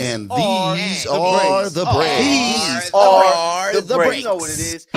And these are the These breaks. are the breaks. You know what it is.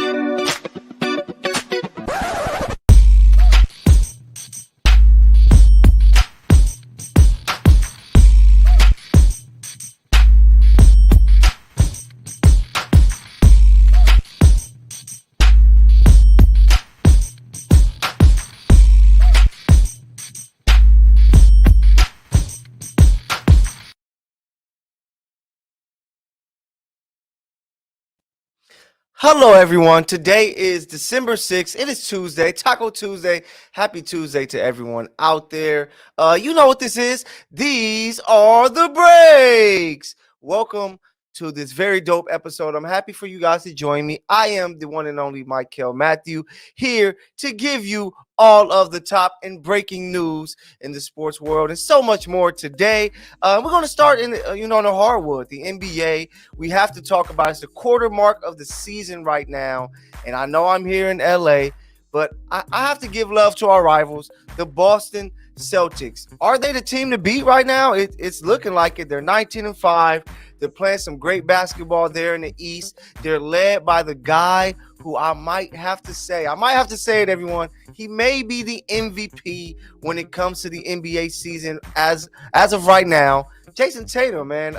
Hello, everyone. Today is December 6th. It is Tuesday, Taco Tuesday. Happy Tuesday to everyone out there. You know what this is. These are the breaks. Welcome to this very dope episode. I'm happy for you guys to join me. I am the one and only Mykell Mathieu, here to give you all of the top and breaking news in the sports world and so much more today. We're going to start in on the hardwood, the NBA. We have to talk about it's the quarter mark of the season right now, and I know I'm here in LA, but I have to give love to our rivals, the Boston Celtics. Are they the team to beat right now? It's looking like it. They're 19-5. They're playing some great basketball there in the East. They're led by the guy who I might have to say it, everyone. He may be the MVP when it comes to the NBA season as of right now. Jason Tatum, man,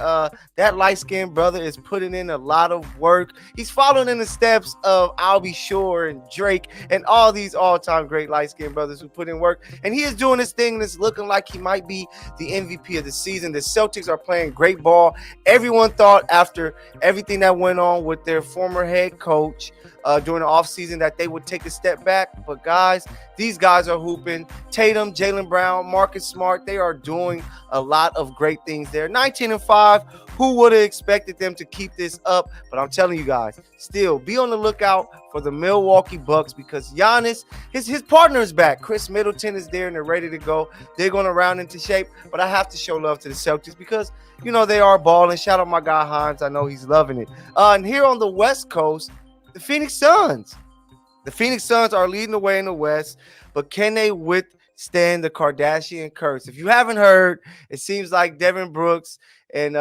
that light-skinned brother is putting in a lot of work. He's following in the steps of I'll Be Sure and Drake and all these all-time great light-skinned brothers who put in work. And he is doing his thing, and it's looking like he might be the MVP of the season. The Celtics are playing great ball. Everyone thought after everything that went on with their former head coach during the offseason that they would take a step back. But, guys, these guys are hooping. Tatum, Jaylen Brown, Marcus Smart, they are doing a lot of great things there. 19-5. Who would have expected them to keep this up? But I'm telling you guys, still be on the lookout for the Milwaukee Bucks because Giannis, his partner is back. Chris Middleton is there and they're ready to go. They're going to round into shape. But I have to show love to the Celtics because, they are balling. Shout out my guy Hines. I know he's loving it. And here on the West Coast, the Phoenix Suns. The Phoenix Suns are leading the way in the West, but can they withstand the Kardashian curse? If you haven't heard, it seems like Devin Booker, and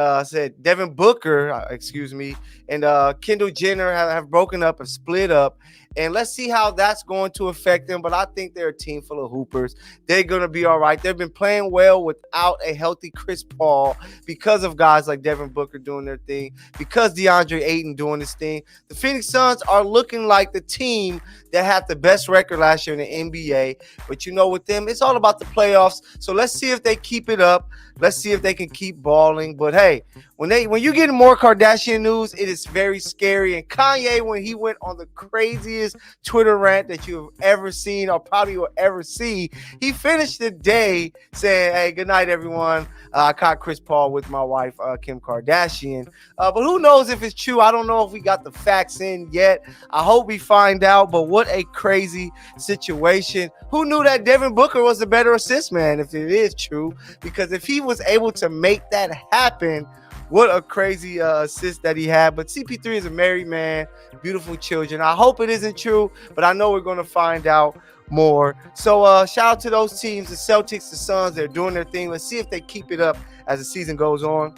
Kendall Jenner have broken up, have split up. And let's see how that's going to affect them. But I think they're a team full of hoopers. They're going to be all right. They've been playing well without a healthy Chris Paul because of guys like Devin Booker doing their thing, because DeAndre Ayton doing his thing. The Phoenix Suns are looking like the team that had the best record last year in the NBA. But with them, it's all about the playoffs. So let's see if they keep it up. Let's see if they can keep balling. But hey, when you get more Kardashian news, it is very scary. And Kanye, when he went on the craziest Twitter rant that you've ever seen or probably will ever see, he finished the day saying, "Hey, good night, everyone. I caught Chris Paul with my wife, Kim Kardashian." But who knows if it's true? I don't know if we got the facts in yet. I hope we find out. But what a crazy situation. Who knew that Devin Booker was the better assist man if it is true? Because if he was able to make that happen, what a crazy assist that he had. But CP3 is a married man, beautiful children. I hope it isn't true, but I know we're going to find out more. So shout out to those teams, the Celtics, the Suns. They're doing their thing. Let's see if they keep it up as the season goes on.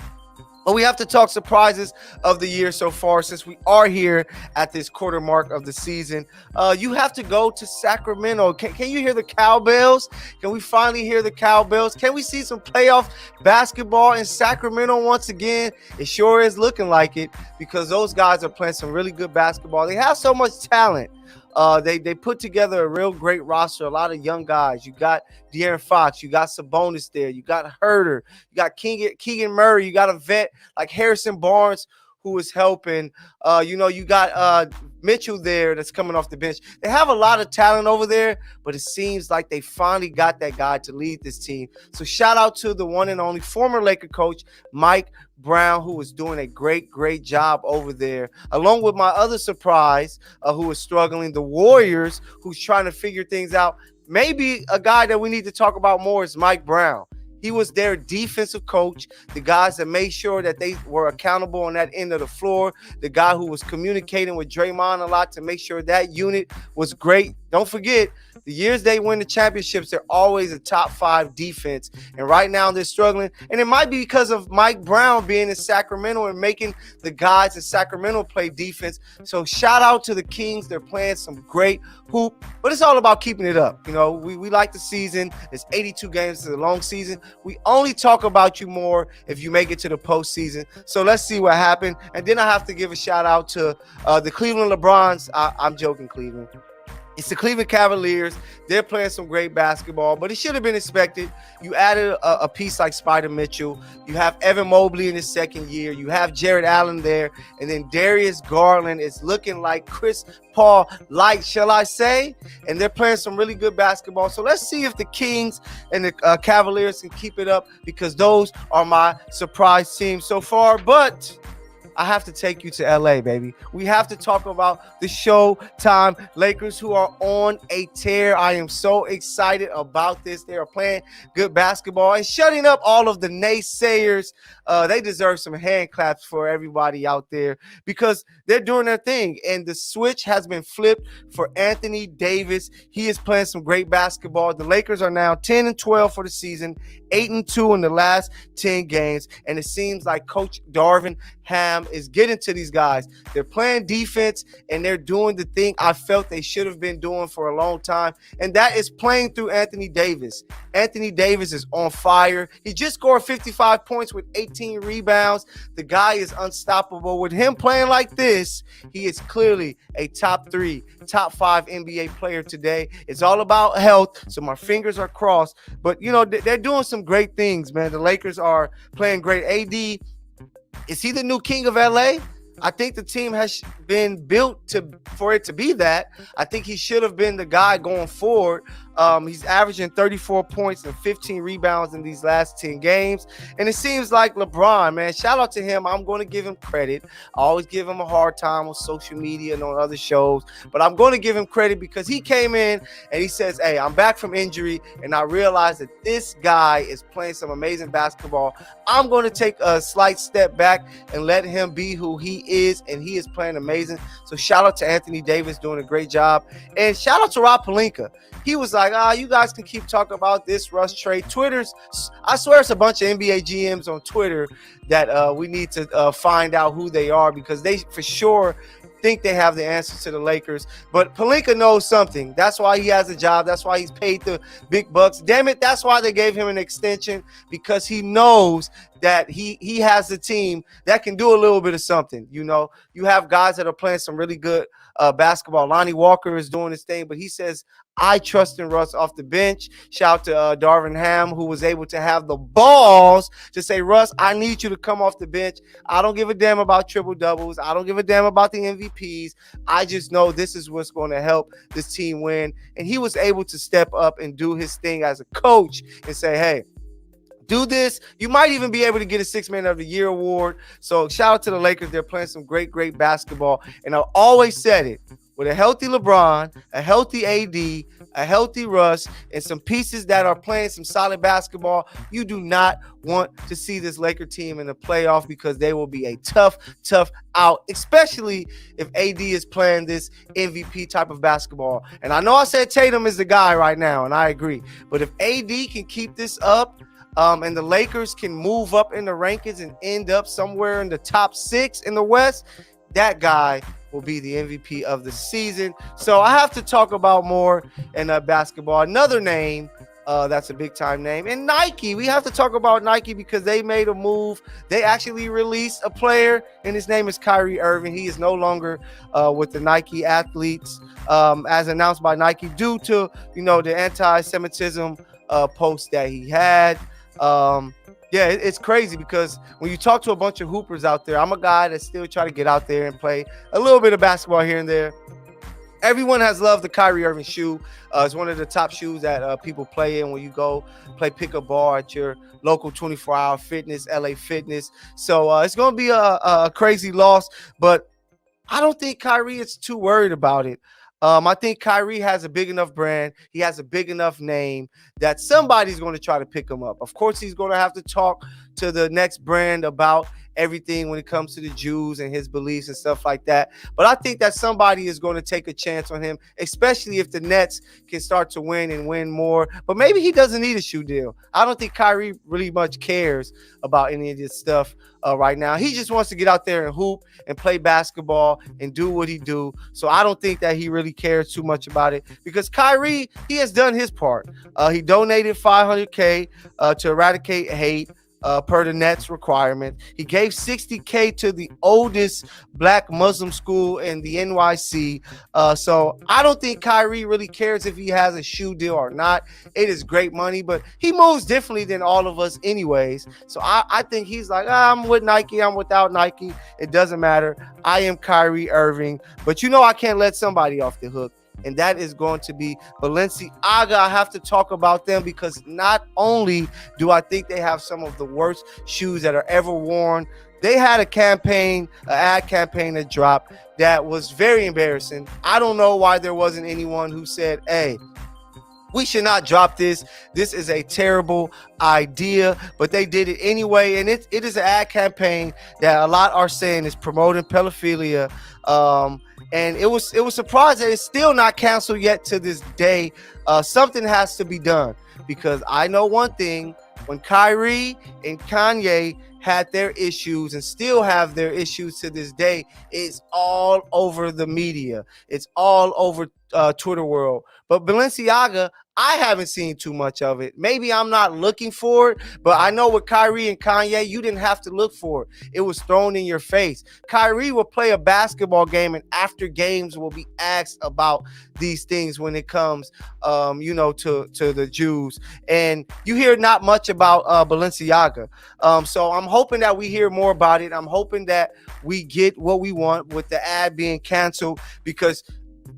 But we have to talk surprises of the year so far since we are here at this quarter mark of the season. You have to go to Sacramento. Can you hear the cowbells? Can we finally hear the cowbells? Can we see some playoff basketball in Sacramento once again? It sure is looking like it because those guys are playing some really good basketball. They have so much talent. They put together a real great roster, a lot of young guys. You got De'Aaron Fox, you got Sabonis there, you got Herter, you got Keegan Murray, you got a vet like Harrison Barnes who is helping. You got Mitchell there that's coming off the bench. They have a lot of talent over there, but it seems like they finally got that guy to lead this team. So shout out to the one and only former Laker coach, Mike Brown, who is doing a great job over there, along with my other surprise who is struggling, the Warriors, who's trying to figure things out. Maybe a guy that we need to talk about more is Mike Brown. He was their defensive coach, the guys that made sure that they were accountable on that end of the floor, the guy who was communicating with Draymond a lot to make sure that unit was great. don't forget, the years they win the championships, they're always a top 5 defense. And right now they're struggling. And it might be because of Mike Brown being in Sacramento and making the guys in Sacramento play defense. So shout out to the Kings. They're playing some great hoop. But it's all about keeping it up. You know, we like the season. It's 82 games. It's a long season. We only talk about you more if you make it to the postseason. So let's see what happened. And then I have to give a shout out to the Cleveland LeBrons. I'm joking, Cleveland. It's the Cleveland Cavaliers. They're playing some great basketball, but it should have been expected. You added a piece like Spider Mitchell. You have Evan Mobley in his second year. You have Jared Allen there. And then Darius Garland is looking like Chris Paul light, shall I say. And they're playing some really good basketball. So let's see if the Kings and the Cavaliers can keep it up, because those are my surprise teams so far. But I have to take you to LA, baby. We have to talk about the Showtime Lakers, who are on a tear. I am so excited about this. They are playing good basketball and shutting up all of the naysayers. They deserve some hand claps for everybody out there, because they're doing their thing. And the switch has been flipped for Anthony Davis. He is playing some great basketball. The Lakers are now 10-12 for the season, 8-2 in the last 10 games. And it seems like Coach Darvin Ham is getting to these guys. They're playing defense and they're doing the thing I felt they should have been doing for a long time, and that is playing through Anthony Davis. Anthony Davis is on fire. He just scored 55 points with 18 rebounds. The guy is unstoppable. With him playing like this, he is clearly a top 3, top 5 NBA player today. It's all about health, so my fingers are crossed. But, you know, they're doing some great things, man. The Lakers are playing great. AD, is he the new king of LA? I think the team has been built for it to be that. I think he should have been the guy going forward. He's averaging 34 points and 15 rebounds in these last 10 games. And it seems like LeBron, man, shout out to him. I'm going to give him credit. I always give him a hard time on social media and on other shows, but I'm going to give him credit because he came in and he says, hey, I'm back from injury, and I realized that this guy is playing some amazing basketball. I'm going to take a slight step back and let him be who he is, and he is playing amazing. So shout out to Anthony Davis doing a great job. And shout out to Rob Pelinka. He was like, you guys can keep talking about this Russ trade. I swear it's a bunch of NBA GMs on Twitter that we need to find out who they are, because they for sure think they have the answers to the Lakers. But Pelinka knows something. That's why he has a job. That's why he's paid the big bucks. Damn it, that's why they gave him an extension, because he knows that he has a team that can do a little bit of something. You know, you have guys that are playing some really good basketball. Lonnie Walker is doing his thing, but he says, I trust in Russ off the bench. Shout to Darvin Ham, who was able to have the balls to say, Russ, I need you to come off the bench. I don't give a damn about triple doubles. I don't give a damn about the MVPs. I just know this is what's going to help this team win. And he was able to step up and do his thing as a coach and say, hey, do this. You might even be able to get a 6 Man of the Year award. So shout out to the Lakers. They're playing some great, great basketball. And I've always said it, with a healthy LeBron, a healthy AD, a healthy Russ, and some pieces that are playing some solid basketball, you do not want to see this Laker team in the playoff, because they will be a tough out, especially if AD is playing this MVP type of basketball. And I know I said Tatum is the guy right now, and I agree. But if AD can keep this up, and the Lakers can move up in the rankings and end up somewhere in the top 6 in the West, that guy will be the MVP of the season. So I have to talk about more in basketball. Another name that's a big time name, and Nike. We have to talk about Nike because they made a move. They actually released a player, and his name is Kyrie Irving. He is no longer with the Nike athletes, as announced by Nike, due to the anti-Semitism post that he had. Yeah, it's crazy, because when you talk to a bunch of hoopers out there, I'm a guy that still try to get out there and play a little bit of basketball here and there. Everyone has loved the Kyrie Irving shoe. It's one of the top shoes that people play in when you go play pickup ball at your local 24-hour fitness, LA Fitness. So it's going to be a crazy loss, but I don't think Kyrie is too worried about it. I think Kyrie has a big enough brand. He has a big enough name that somebody's going to try to pick him up. Of course, he's going to have to talk to the next brand about everything when it comes to the Jews and his beliefs and stuff like that. But I think that somebody is going to take a chance on him, especially if the Nets can start to win and win more. But maybe he doesn't need a shoe deal. I don't think Kyrie really much cares about any of this stuff right now. He just wants to get out there and hoop and play basketball and do what he do. So I don't think that he really cares too much about it, because Kyrie, he has done his part. He donated $500K to eradicate hate. Per the Nets requirement. He gave $60K to the oldest black Muslim school in the NYC. So I don't think Kyrie really cares if he has a shoe deal or not. It is great money, but he moves differently than all of us anyways. So I think he's like, I'm with Nike, I'm without Nike. It doesn't matter. I am Kyrie Irving. But I can't let somebody off the hook, and that is going to be Balenciaga. I have to talk about them because not only do I think they have some of the worst shoes that are ever worn, they had a campaign, an ad campaign that dropped that was very embarrassing. I don't know why there wasn't anyone who said, hey, we should not drop this. This is a terrible idea, but they did it anyway. And it is an ad campaign that a lot are saying is promoting pedophilia. And it was surprised that it's still not canceled yet to this day. Something has to be done, because I know one thing: when Kyrie and Kanye had their issues and still have their issues to this day, it's all over the media. It's all over Twitter world. But Balenciaga, I haven't seen too much of it. Maybe I'm not looking for it, but I know with Kyrie and Kanye, you didn't have to look for it. It was thrown in your face. Kyrie will play a basketball game, and after games will be asked about these things when it comes, to the Jews. And you hear not much about Balenciaga. So I'm hoping that we hear more about it. I'm hoping that we get what we want with the ad being canceled, because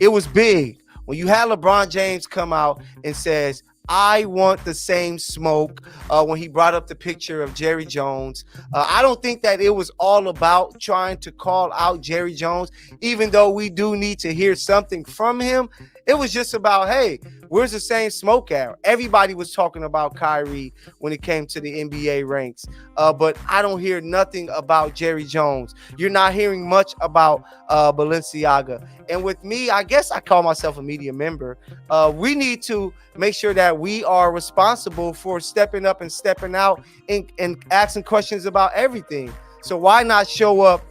it was big. When you had LeBron James come out and says, I want the same smoke, when he brought up the picture of Jerry Jones. I don't think that it was all about trying to call out Jerry Jones, even though we do need to hear something from him. It was just about, hey, where's the same smoke at? Everybody was talking about Kyrie when it came to the NBA ranks. But I don't hear nothing about Jerry Jones. You're not hearing much about Balenciaga. And with me, I guess I call myself a media member. We need to make sure that we are responsible for stepping up and stepping out and asking questions about everything. So why not show up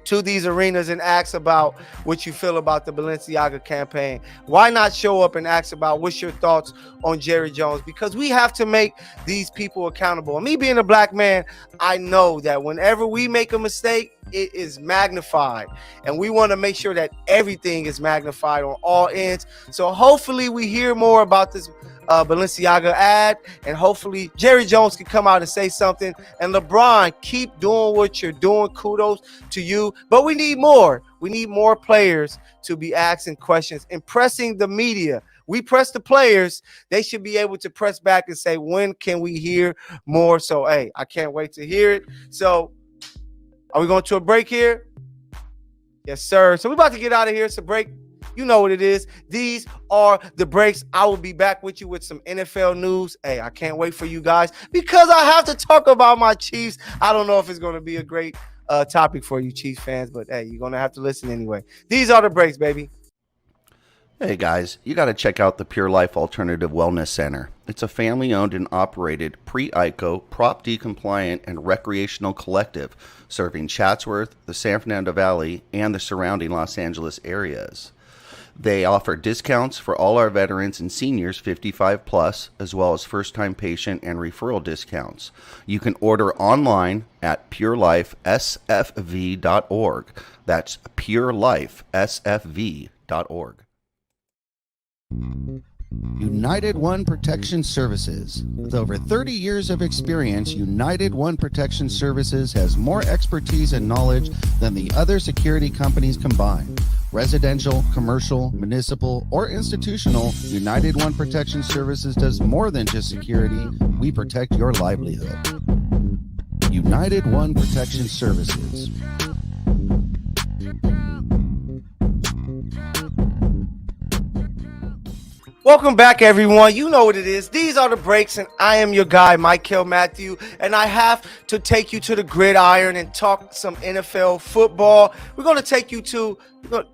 to these arenas and ask about what you feel about the Balenciaga campaign? Why not show up and ask about what's your thoughts on Jerry Jones? Because we have to make these people accountable. And me being a black man, I know that whenever we make a mistake, it is magnified, and we want to make sure that everything is magnified on all ends. So hopefully we hear more about this Balenciaga ad, and hopefully Jerry Jones can come out and say something. And LeBron, keep doing what you're doing. Kudos to you. But we need more. We need more players to be asking questions and pressing the media. We press the players. They should be able to press back and say, when can we hear more? So, hey, I can't wait to hear it. So, are we going to a break here? Yes, sir. So we're about to get out of here. It's a break. You know what it is. These are the breaks. I will be back with you with some NFL news. Hey, I can't wait for you guys, because I have to talk about my Chiefs. I don't know if it's going to be a great topic for you Chiefs fans, but hey, you're going to have to listen anyway. These are the breaks, baby. Hey guys, you got to check out the Pure Life Alternative Wellness Center. It's a family-owned and operated pre-ICO, Prop D compliant, and recreational collective serving Chatsworth, the San Fernando Valley, and the surrounding Los Angeles areas. They offer discounts for all our veterans and seniors 55 plus, as well as first-time patient and referral discounts. You can order online at purelifesfv.org. That's purelifesfv.org. United One Protection Services. With over 30 years of experience, United One Protection Services has more expertise and knowledge than the other security companies combined. Residential, commercial, municipal, or institutional, United One Protection Services does more than just security. We protect your livelihood. United One Protection Services. Welcome back, everyone. You know what it is. These are the breaks, and I am your guy, Mykell Mathieu, and I have to take you to the gridiron and talk some NFL football. We're going to take you to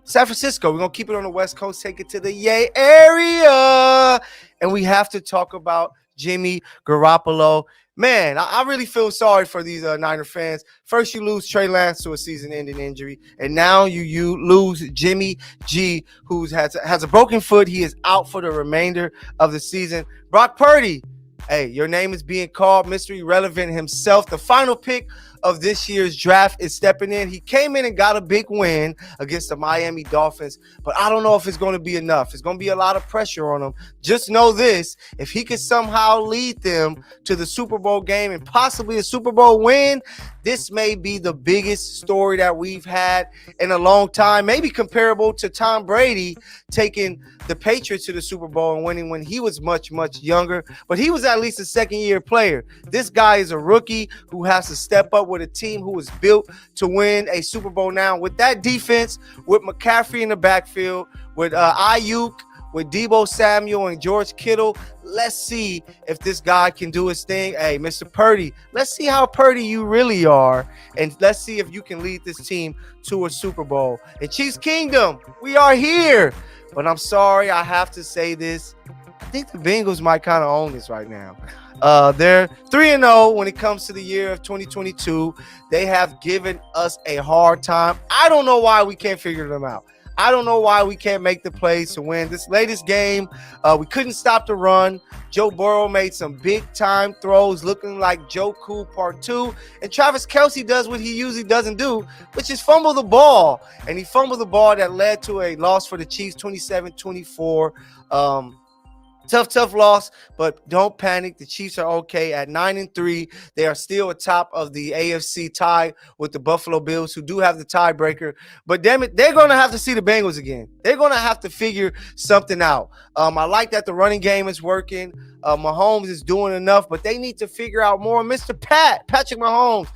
San Francisco. We're going to keep it on the West Coast, take it to the Yay area, and we have to talk about Jimmy Garoppolo. Man, I really feel sorry for these Niner fans. First, you lose Trey Lance to a season-ending injury, and now you lose Jimmy G, who has a broken foot. He is out for the remainder of the season. Brock Purdy, hey, your name is being called. Mr. Irrelevant himself, the final pick of this year's draft, is stepping in. He came in and got a big win against the Miami Dolphins, but I don't know if it's going to be enough. It's going to be a lot of pressure on him. Just know this: if he could somehow lead them to the Super Bowl game and possibly a Super Bowl win, this may be the biggest story that we've had in a long time, maybe comparable to Tom Brady taking the Patriots to the Super Bowl and winning when he was much, much younger. But he was at least a second-year player. This guy is a rookie who has to step up with a team who was built to win a Super Bowl now. With that defense, with McCaffrey in the backfield, with Ayuk, with Deebo Samuel and George Kittle, let's see if this guy can do his thing. Hey, Mr. Purdy, let's see how Purdy you really are, and let's see if you can lead this team to a Super Bowl. In Chiefs Kingdom, we are here. But I'm sorry, I have to say this. I think the Bengals might kind of own this right now. They're 3-0 when it comes to the year of 2022. They have given us a hard time. I don't know why we can't figure them out. I don't know why we can't make the plays to win. This latest game, we couldn't stop the run. Joe Burrow made some big-time throws looking like Joe Cool Part 2. And Travis Kelce does what he usually doesn't do, which is fumble the ball. And he fumbled the ball that led to a loss for the Chiefs, 27-24. Tough loss, but don't panic. The Chiefs are okay at 9-3. They are still atop of the AFC, tie with the Buffalo Bills, who do have the tiebreaker. But damn it, they're going to have to see the Bengals again. They're going to have to figure something out. I like that the running game is working. Mahomes is doing enough, but they need to figure out more. Mr. Patrick Mahomes,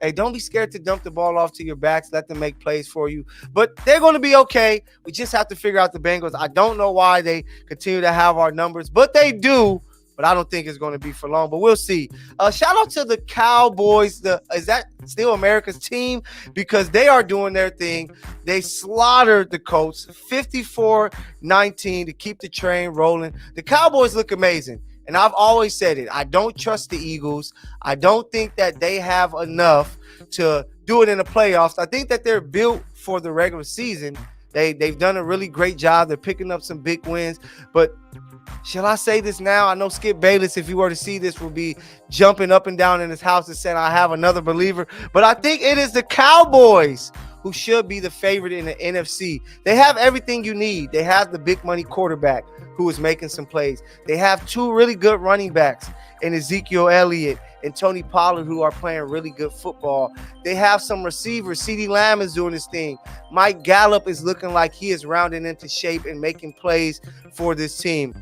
hey, don't be scared to dump the ball off to your backs. Let them make plays for you. But they're going to be okay. We just have to figure out the Bengals. I don't know why they continue to have our numbers, but they do. But I don't think it's going to be for long. But we'll see. Shout out to the Cowboys. Is that still America's team? Because they are doing their thing. They slaughtered the Colts 54-19 to keep the train rolling. The Cowboys look amazing. And I've always said it. I don't trust the Eagles. I don't think that they have enough to do it in the playoffs. I think that they're built for the regular season. They've done a really great job. They're picking up some big wins. But shall I say this now? I know Skip Bayless, if you were to see this, will be jumping up and down in his house and saying, I have another believer. But I think it is the Cowboys who should be the favorite in the NFC. They have everything you need. They have the big money quarterback who is making some plays. They have two really good running backs in Ezekiel Elliott and Tony Pollard, who are playing really good football. They have some receivers. CeeDee Lamb is doing his thing. Mike Gallup is looking like he is rounding into shape and making plays for this team.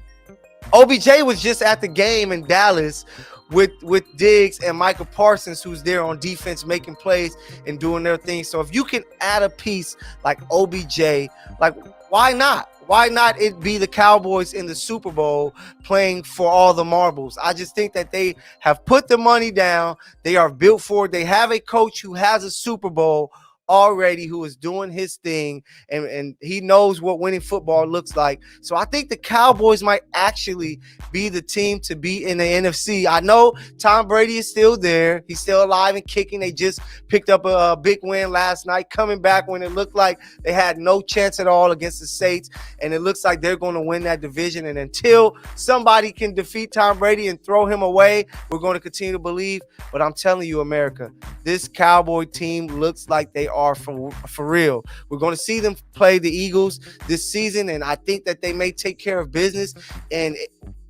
OBJ was just at the game in Dallas with Diggs and Michael Parsons, who's there on defense making plays and doing their thing. So if you can add a piece like OBJ, like, why not? Why not it be the Cowboys in the Super Bowl playing for all the marbles? I just think that they have put the money down. They are built for it. They have a coach who has a Super Bowl already, who is doing his thing, and he knows what winning football looks like. So I think the Cowboys might actually be the team to beat in the NFC. I know Tom Brady is still there. He's still alive and kicking. They just picked up a big win last night, coming back when it looked like they had no chance at all against the Saints, and it looks like they're going to win that division. And until somebody can defeat Tom Brady and throw him away, we're going to continue to believe. But I'm telling you, America, this Cowboy team looks like they are for real. We're going to see them play the Eagles this season, and I think that they may take care of business. And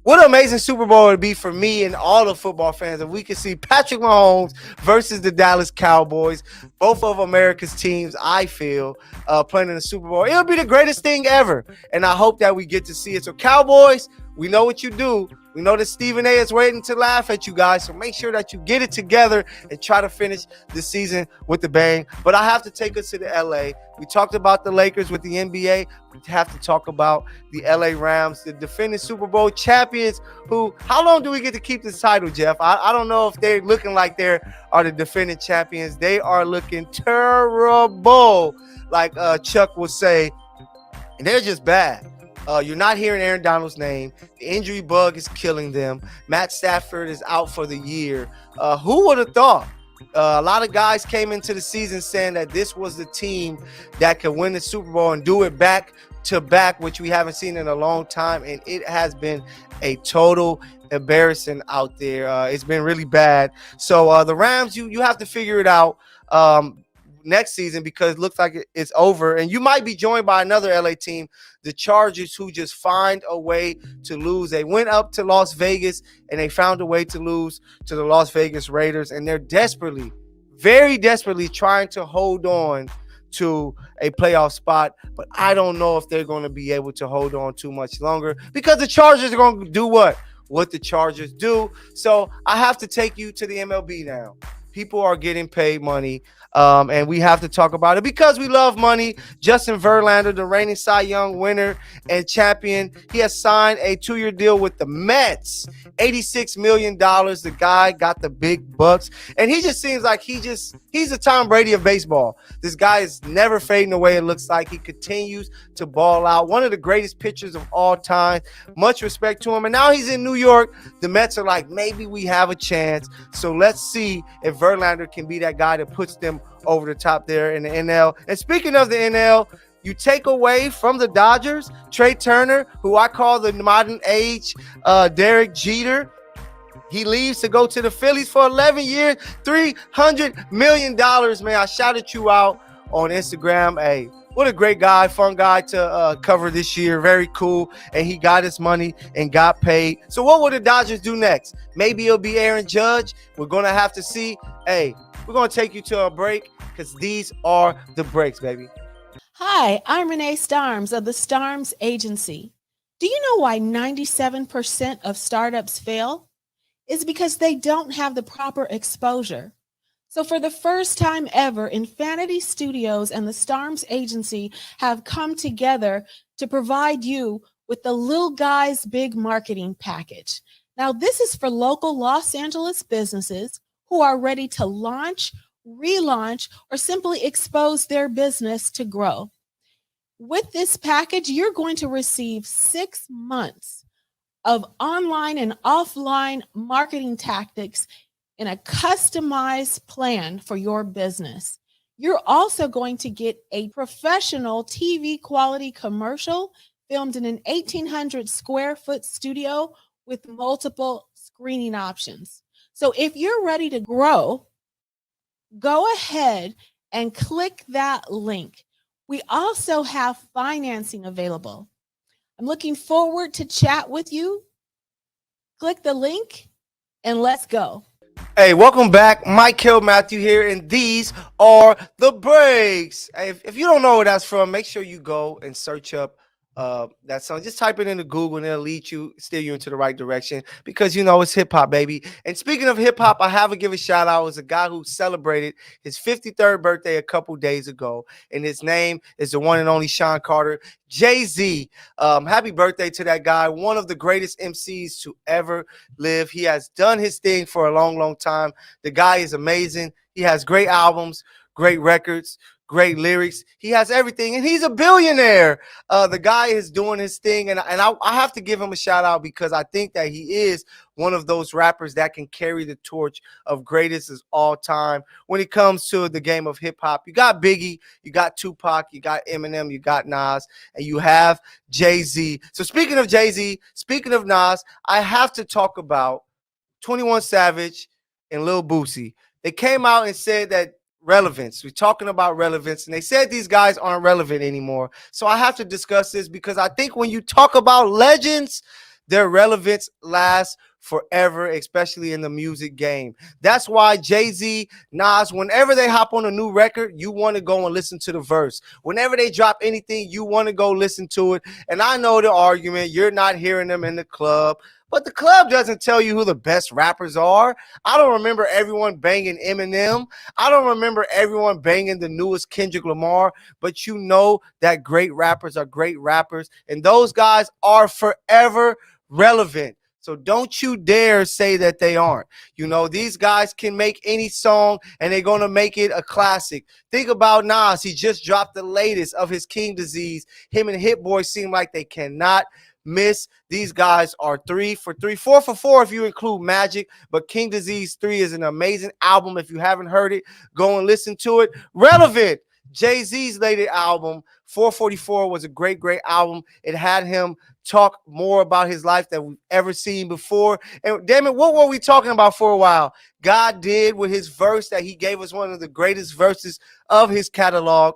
what an amazing Super Bowl it would be for me and all the football fans if we could see Patrick Mahomes versus the Dallas Cowboys, both of America's teams, I feel, playing in the Super Bowl. It would be the greatest thing ever, and I hope that we get to see it. So Cowboys, We know what you do. We know that Stephen A is waiting to laugh at you guys. So make sure that you get it together and try to finish the season with the bang. But I have to take us to the LA. We talked about the Lakers with the NBA. We have to talk about the LA Rams, the defending Super Bowl champions. How long do we get to keep this title, Jeff? I don't know if they're looking like they are the defending champions. They are looking terrible, like Chuck would say. And they're just bad. You're not hearing Aaron Donald's name. The injury bug is killing them. Matt Stafford is out for the year. Who would have thought? A lot of guys came into the season saying that this was the team that could win the Super Bowl and do it back to back, which we haven't seen in a long time. And it has been a total embarrassing out there. It's been really bad. So the Rams, you have to figure it out next season, because it looks like it's over. And you might be joined by another LA team, the Chargers, who just find a way to lose. They went up to Las Vegas and they found a way to lose to the Las Vegas Raiders. And they're desperately, very desperately trying to hold on to a playoff spot. But I don't know if they're going to be able to hold on too much longer, because the Chargers are going to do what the Chargers do. So I have to take you to the MLB now. People are getting paid money, and we have to talk about it because we love money. Justin Verlander, the reigning Cy Young winner and champion, he has signed a 2-year deal with the Mets, $86 million. The guy got the big bucks, and he just seems like he's the Tom Brady of baseball. This guy is never fading away. It looks like he continues to ball out. One of the greatest pitchers of all time. Much respect to him. And now he's in New York. The Mets are like, maybe we have a chance. So let's see if Verlander can be that guy that puts them over the top there in the NL. And speaking of the NL, you take away from the Dodgers Trey Turner, who I call the modern age Derek Jeter. He leaves to go to the Phillies for 11 years, $300 million, man. I shouted you out on Instagram. Hey, what a great guy, fun guy to cover this year. Very cool. And he got his money and got paid. So what will the Dodgers do next? Maybe it'll be Aaron Judge. We're going to have to see. Hey, we're going to take you to a break, because these are the breaks, baby. Hi, I'm Renee Starms of the Starms Agency. Do you know why 97% of startups fail? It's because they don't have the proper exposure. So for the first time ever, Infanity Studios and the Starms Agency have come together to provide you with the Little Guys Big Marketing Package. Now, this is for local Los Angeles businesses who are ready to launch, relaunch, or simply expose their business to grow. With this package, you're going to receive 6 months of online and offline marketing tactics in a customized plan for your business. You're also going to get a professional TV quality commercial filmed in an 1,800 square foot studio with multiple screening options. So if you're ready to grow, go ahead and click that link. We also have financing available. I'm looking forward to chat with you. Click the link and let's go. Hey, welcome back. Mykell Mathieu here, and these are the breaks. Hey, if you don't know where that's from, make sure you go and search up that song. Just type it into Google and it'll lead you, steer you into the right direction, because it's hip hop, baby. And speaking of hip hop, I have to give a shout out. It was a guy who celebrated his 53rd birthday a couple days ago, and his name is the one and only Sean Carter, Jay-Z. Happy birthday to that guy, one of the greatest MCs to ever live. He has done his thing for a long, long time. The guy is amazing. He has great albums, great records, great lyrics. He has everything, and he's a billionaire. The guy is doing his thing, and I have to give him a shout out, because I think that he is one of those rappers that can carry the torch of greatest of all time when it comes to the game of hip hop. You got Biggie, you got Tupac, you got Eminem, you got Nas, and you have Jay-Z. So speaking of Jay-Z, speaking of Nas, I have to talk about 21 Savage and Lil Boosie. They came out and said that relevance. We're talking about relevance, and they said these guys aren't relevant anymore. So I have to discuss this, because I think when you talk about legends, their relevance lasts forever, especially in the music game. That's why Jay-Z, Nas, whenever they hop on a new record, you want to go and listen to the verse. Whenever they drop anything, you want to go listen to it. And I know the argument, you're not hearing them in the club, but the club doesn't tell you who the best rappers are. I don't remember everyone banging Eminem. I don't remember everyone banging the newest Kendrick Lamar, but you know that great rappers are great rappers, and those guys are forever relevant. So don't you dare say that they aren't. You know, these guys can make any song and they're going to make it a classic. Think about Nas. He just dropped the latest of his King Disease. Him and Hit Boy seem like they cannot miss. These guys are 3 for 3, 4 for 4 if you include Magic, but King Disease 3 is an amazing album. If you haven't heard it, go and listen to it. Relevant. Jay-Z's latest album, 444, was a great album. It had him talk more about his life than we've ever seen before. And damn it, what were we talking about for a while? God did with his verse that he gave us one of the greatest verses of his catalog.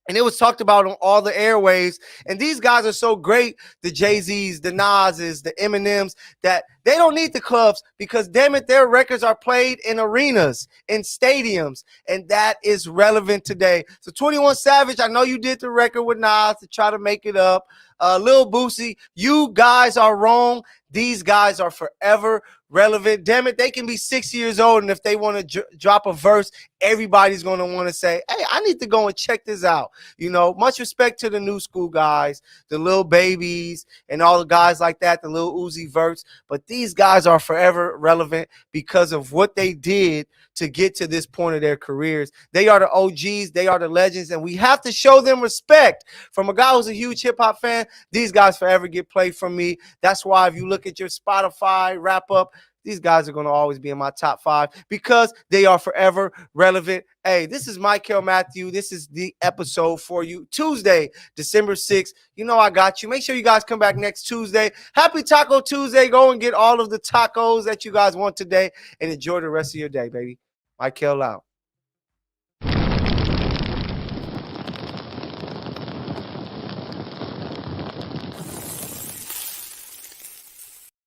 And it was talked about on all the airwaves. And these guys are so great, the Jay-Z's, the Nas's, the Eminems, that they don't need the clubs because, damn it, their records are played in arenas, in stadiums. And that is relevant today. So 21 Savage, I know you did the record with Nas to try to make it up. Lil Boosie, you guys are wrong. These guys are forever relevant. Damn it, they can be 6 years old, and if they want to drop a verse, everybody's going to want to say, hey, I need to go and check this out. You know, much respect to the new school guys, the Lil Babies, and all the guys like that, the Lil Uzi Verts. But these guys are forever relevant because of what they did to get to this point of their careers. They are the OGs. They are the legends, and we have to show them respect. From a guy who's a huge hip-hop fan, these guys forever get played from me. That's why if you look at your Spotify wrap-up, these guys are going to always be in my top 5 because they are forever relevant. Hey, this is Mykell Mathieu. This is the episode for you. Tuesday, December 6th. You know I got you. Make sure you guys come back next Tuesday. Happy Taco Tuesday. Go and get all of the tacos that you guys want today and enjoy the rest of your day, baby. Mykell out.